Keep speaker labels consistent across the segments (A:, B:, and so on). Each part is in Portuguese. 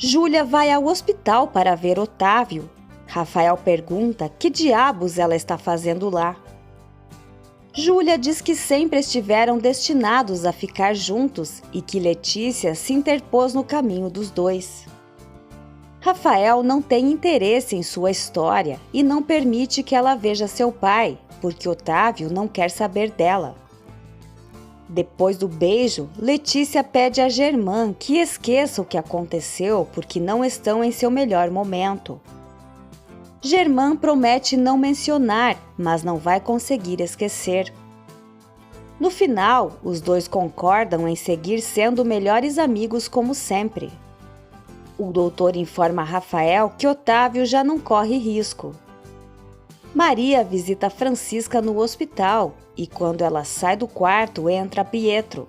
A: Júlia vai ao hospital para ver Otávio. Rafael pergunta que diabos ela está fazendo lá. Júlia diz que sempre estiveram destinados a ficar juntos e que Letícia se interpôs no caminho dos dois. Rafael não tem interesse em sua história e não permite que ela veja seu pai, porque Otávio não quer saber dela. Depois do beijo, Letícia pede a Germán que esqueça o que aconteceu porque não estão em seu melhor momento. Germán promete não mencionar, mas não vai conseguir esquecer. No final, os dois concordam em seguir sendo melhores amigos como sempre. O doutor informa Rafael que Otávio já não corre risco. Maria visita Francisca no hospital e quando ela sai do quarto entra Pietro.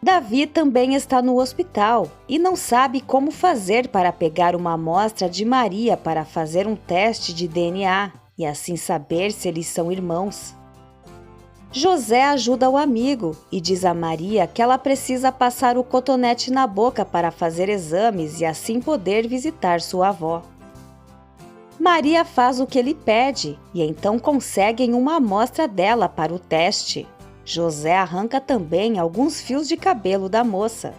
A: Davi também está no hospital e não sabe como fazer para pegar uma amostra de Maria para fazer um teste de DNA e assim saber se eles são irmãos. José ajuda o amigo e diz a Maria que ela precisa passar o cotonete na boca para fazer exames e assim poder visitar sua avó. Maria faz o que ele pede e então conseguem uma amostra dela para o teste. José arranca também alguns fios de cabelo da moça.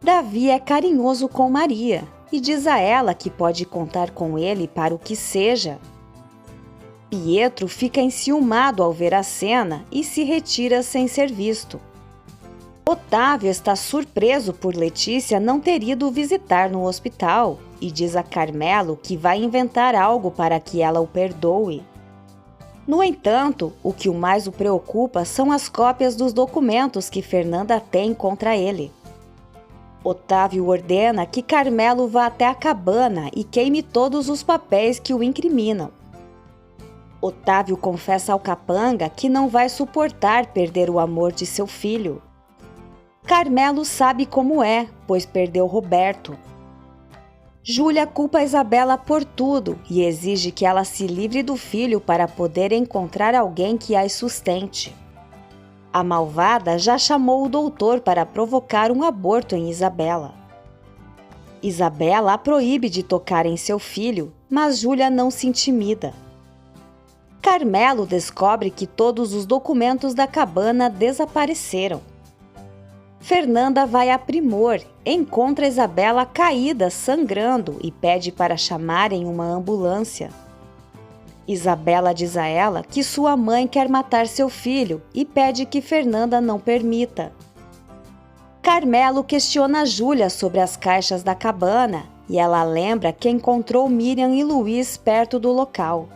A: Davi é carinhoso com Maria e diz a ela que pode contar com ele para o que seja. Pietro fica enciumado ao ver a cena e se retira sem ser visto. Otávio está surpreso por Letícia não ter ido visitar no hospital e diz a Carmelo que vai inventar algo para que ela o perdoe. No entanto, o que mais o preocupa são as cópias dos documentos que Fernanda tem contra ele. Otávio ordena que Carmelo vá até a cabana e queime todos os papéis que o incriminam. Otávio confessa ao capanga que não vai suportar perder o amor de seu filho. Carmelo sabe como é, pois perdeu Roberto. Júlia culpa Isabela por tudo e exige que ela se livre do filho para poder encontrar alguém que a sustente. A malvada já chamou o doutor para provocar um aborto em Isabela. Isabela a proíbe de tocar em seu filho, mas Júlia não se intimida. Carmelo descobre que todos os documentos da cabana desapareceram. Fernanda vai a Primor, encontra Isabela caída, sangrando e pede para chamarem uma ambulância. Isabela diz a ela que sua mãe quer matar seu filho e pede que Fernanda não permita. Carmelo questiona Júlia sobre as caixas da cabana e ela lembra que encontrou Miriam e Luiz perto do local.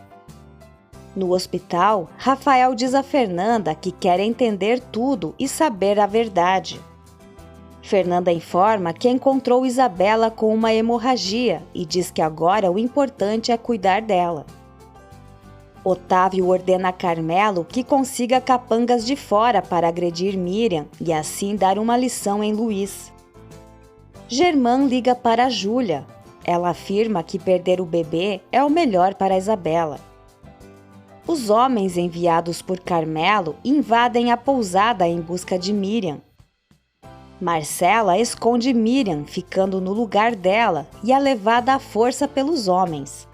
A: No hospital, Rafael diz a Fernanda que quer entender tudo e saber a verdade. Fernanda informa que encontrou Isabela com uma hemorragia e diz que agora o importante é cuidar dela. Otávio ordena a Carmelo que consiga capangas de fora para agredir Miriam e assim dar uma lição em Luiz. Germán liga para Júlia. Ela afirma que perder o bebê é o melhor para Isabela. Os homens enviados por Carmelo invadem a pousada em busca de Miriam. Marcela esconde Miriam, ficando no lugar dela e é levada à força pelos homens.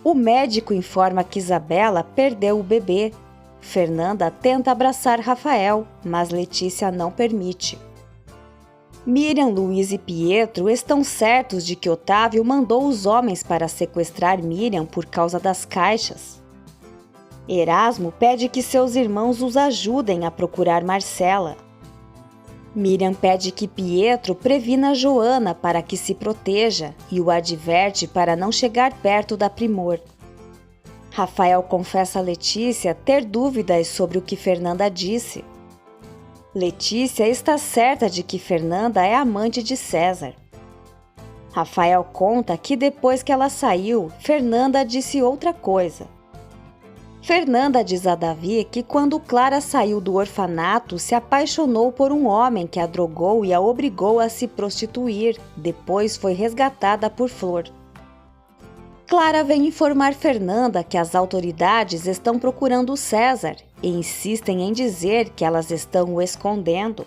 A: O médico informa que Isabela perdeu o bebê. Fernanda tenta abraçar Rafael, mas Letícia não permite. Miriam, Luiz e Pietro estão certos de que Otávio mandou os homens para sequestrar Miriam por causa das caixas. Erasmo pede que seus irmãos os ajudem a procurar Marcela. Miriam pede que Pietro previna Joana para que se proteja e o adverte para não chegar perto da Primor. Rafael confessa a Letícia ter dúvidas sobre o que Fernanda disse. Letícia está certa de que Fernanda é amante de César. Rafael conta que depois que ela saiu, Fernanda disse outra coisa. Fernanda diz a Davi que quando Clara saiu do orfanato, se apaixonou por um homem que a drogou e a obrigou a se prostituir. Depois foi resgatada por Flor. Clara vem informar Fernanda que as autoridades estão procurando César e insistem em dizer que elas estão o escondendo.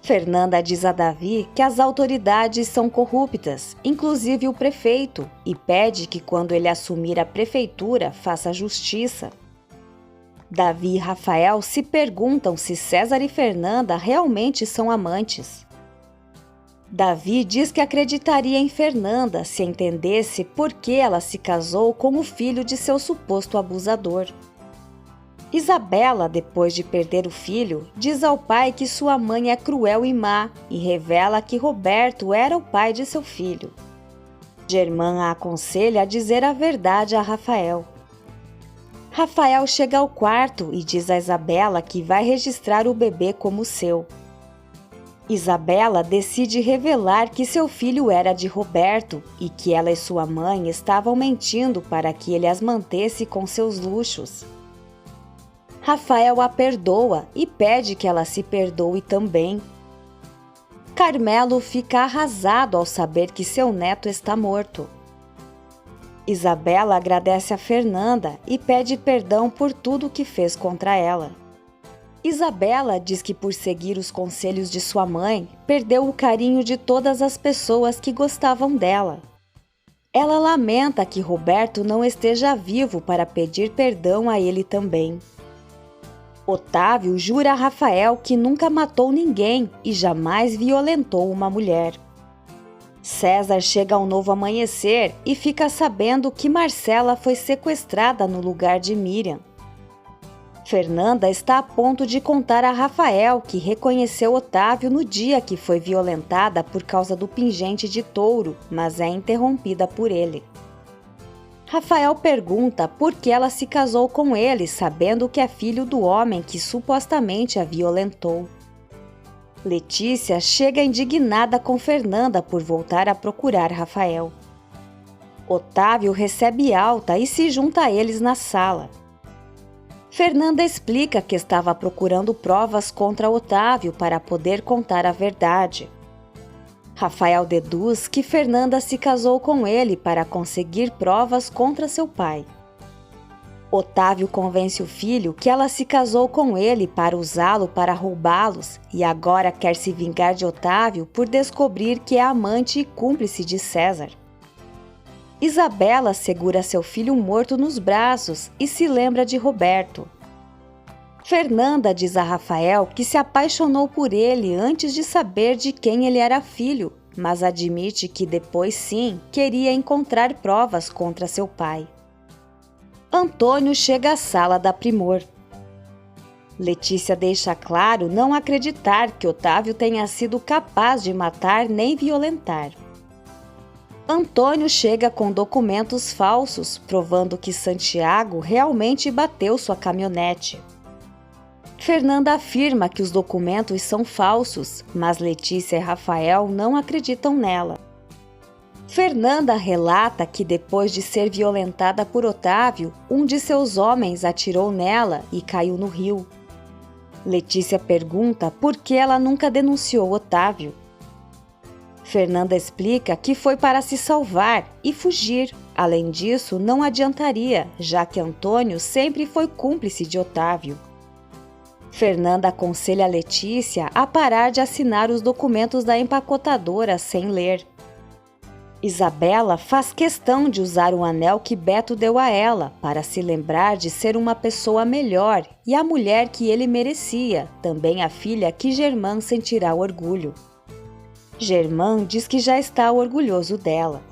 A: Fernanda diz a Davi que as autoridades são corruptas, inclusive o prefeito, e pede que quando ele assumir a prefeitura faça justiça. Davi e Rafael se perguntam se César e Fernanda realmente são amantes. Davi diz que acreditaria em Fernanda se entendesse por que ela se casou com o filho de seu suposto abusador. Isabela, depois de perder o filho, diz ao pai que sua mãe é cruel e má e revela que Roberto era o pai de seu filho. Germán a aconselha a dizer a verdade a Rafael. Rafael chega ao quarto e diz a Isabela que vai registrar o bebê como seu. Isabela decide revelar que seu filho era de Roberto e que ela e sua mãe estavam mentindo para que ele as mantesse com seus luxos. Rafael a perdoa e pede que ela se perdoe também. Carmelo fica arrasado ao saber que seu neto está morto. Isabela agradece a Fernanda e pede perdão por tudo que fez contra ela. Isabela diz que por seguir os conselhos de sua mãe, perdeu o carinho de todas as pessoas que gostavam dela. Ela lamenta que Roberto não esteja vivo para pedir perdão a ele também. Otávio jura a Rafael que nunca matou ninguém e jamais violentou uma mulher. César chega ao novo amanhecer e fica sabendo que Marcela foi sequestrada no lugar de Miriam. Fernanda está a ponto de contar a Rafael que reconheceu Otávio no dia que foi violentada por causa do pingente de touro, mas é interrompida por ele. Rafael pergunta por que ela se casou com ele, sabendo que é filho do homem que supostamente a violentou. Letícia chega indignada com Fernanda por voltar a procurar Rafael. Otávio recebe alta e se junta a eles na sala. Fernanda explica que estava procurando provas contra Otávio para poder contar a verdade. Rafael deduz que Fernanda se casou com ele para conseguir provas contra seu pai. Otávio convence o filho que ela se casou com ele para usá-lo para roubá-los e agora quer se vingar de Otávio por descobrir que é amante e cúmplice de César. Isabela segura seu filho morto nos braços e se lembra de Roberto. Fernanda diz a Rafael que se apaixonou por ele antes de saber de quem ele era filho, mas admite que depois sim queria encontrar provas contra seu pai. Antônio chega à sala da Primor. Letícia deixa claro não acreditar que Otávio tenha sido capaz de matar nem violentar. Antônio chega com documentos falsos, provando que Santiago realmente bateu sua caminhonete. Fernanda afirma que os documentos são falsos, mas Letícia e Rafael não acreditam nela. Fernanda relata que depois de ser violentada por Otávio, um de seus homens atirou nela e caiu no rio. Letícia pergunta por que ela nunca denunciou Otávio. Fernanda explica que foi para se salvar e fugir. Além disso, não adiantaria, já que Antônio sempre foi cúmplice de Otávio. Fernanda aconselha a Letícia a parar de assinar os documentos da empacotadora sem ler. Isabela faz questão de usar o anel que Beto deu a ela para se lembrar de ser uma pessoa melhor e a mulher que ele merecia, também a filha que Germán sentirá orgulho. Germán diz que já está orgulhoso dela.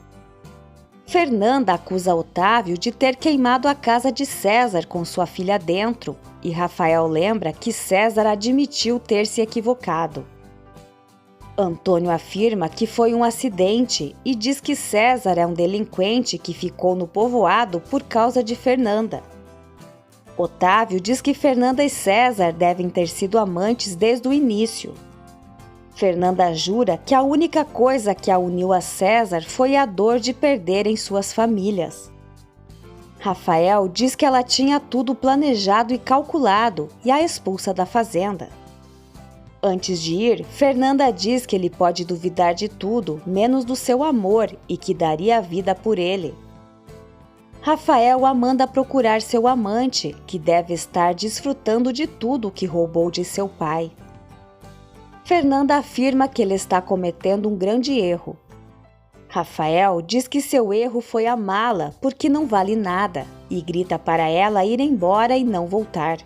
A: Fernanda acusa Otávio de ter queimado a casa de César com sua filha dentro, e Rafael lembra que César admitiu ter se equivocado. Antônio afirma que foi um acidente e diz que César é um delinquente que ficou no povoado por causa de Fernanda. Otávio diz que Fernanda e César devem ter sido amantes desde o início. Fernanda jura que a única coisa que a uniu a César foi a dor de perderem suas famílias. Rafael diz que ela tinha tudo planejado e calculado e a expulsa da fazenda. Antes de ir, Fernanda diz que ele pode duvidar de tudo, menos do seu amor, e que daria a vida por ele. Rafael a manda procurar seu amante, que deve estar desfrutando de tudo que roubou de seu pai. Fernanda afirma que ele está cometendo um grande erro. Rafael diz que seu erro foi amá-la porque não vale nada e grita para ela ir embora e não voltar.